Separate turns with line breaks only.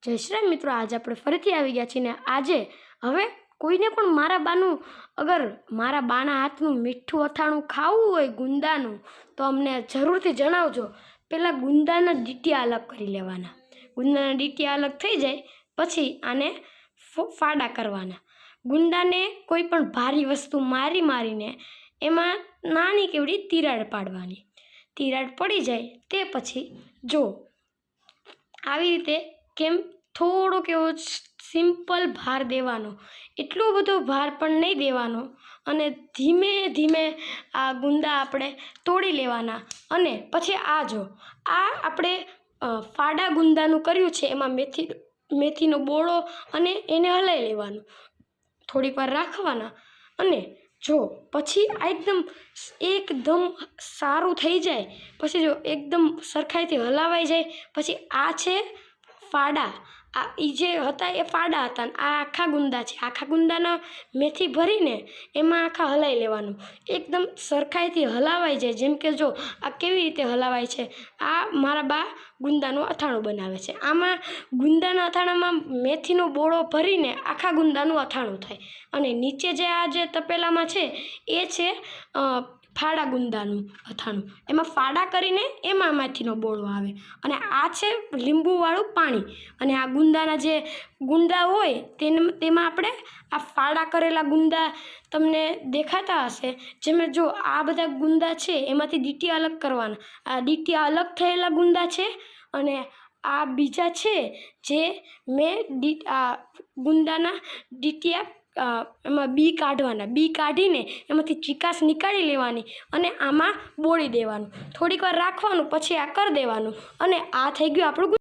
જય શ્રી રામ મિત્રો, આજે આપણે ફરીથી આવી ગયા છીએ ને આજે હવે કોઈને પણ મારા બાનું અગર મારા બાના હાથનું મીઠું અથાણું ખાવું હોય ગુંદાનું તો અમને જરૂરથી જણાવજો। પહેલાં ગુંદાના ડીટીયા અલગ કરી લેવાના। ગુંદાના ડીટીયા અલગ થઈ જાય પછી આને ફાડા કરવાના। ગુંદાને કોઈ પણ ભારી વસ્તુ મારીને એમાં નાની કેવડી તિરાડ પાડવાની। તિરાડ પડી જાય તે પછી જો આવી રીતે કેમ થોડોક એવો સિમ્પલ ભાર દેવાનો, એટલો બધો ભાર પણ નહીં દેવાનો અને ધીમે ધીમે આ ગુંદા આપણે તોડી લેવાના। અને પછી આ જો આ આપણે ફાડા ગુંદાનું કર્યું છે એમાં મેથીનો બોળો અને એને હલાવી લેવાનું, થોડીક વાર રાખવાના અને જો પછી આ એકદમ સારું થઈ જાય પછી જો એકદમ સરખાઈથી હલાવાઈ જાય પછી આ છે ફાડા। આ એ જે હતા એ ફાડા હતા, આ આખા ગુંદા છે। આખા ગુંદાના મેથી ભરીને એમાં આખા હલાવી લેવાનું, એકદમ સરખાઈથી હલાવાઈ જાય। જેમ કે જો આ કેવી રીતે હલાવાય છે, આ મારા બા ગુંદાનું અથાણું બનાવે છે। આમાં ગુંદાના અથાણામાં મેથીનો બોળો ભરીને આખા ગુંદાનું અથાણું થાય અને નીચે જે આ જે તપેલામાં છે એ છે ફાડા ગુંદાનું અથાણું, એમાં ફાડા કરીને એમાં મેથીનો બોળો આવે અને આ છે લીંબુવાળું પાણી। અને આ ગુંદાના જે ગુંદા હોય તેમાં આપણે આ ફાડા કરેલા ગુંદા તમને દેખાતા હશે, જેમાં જો આ બધા ગુંદા છે એમાંથી ડીટીયા અલગ કરવાના। આ ડીટીયા અલગ થયેલા ગુંદા છે અને આ બીજા છે જે મેં આ ગુંદાના ડીટીયા એમાં બી કાઢવાના। બી કાઢીને એમાંથી ચીકાશ નીકાળી લેવાની અને આમાં બોળી દેવાનું, થોડીક વાર રાખવાનું પછી આ કરી દેવાનું અને આ થઈ ગયું આપણું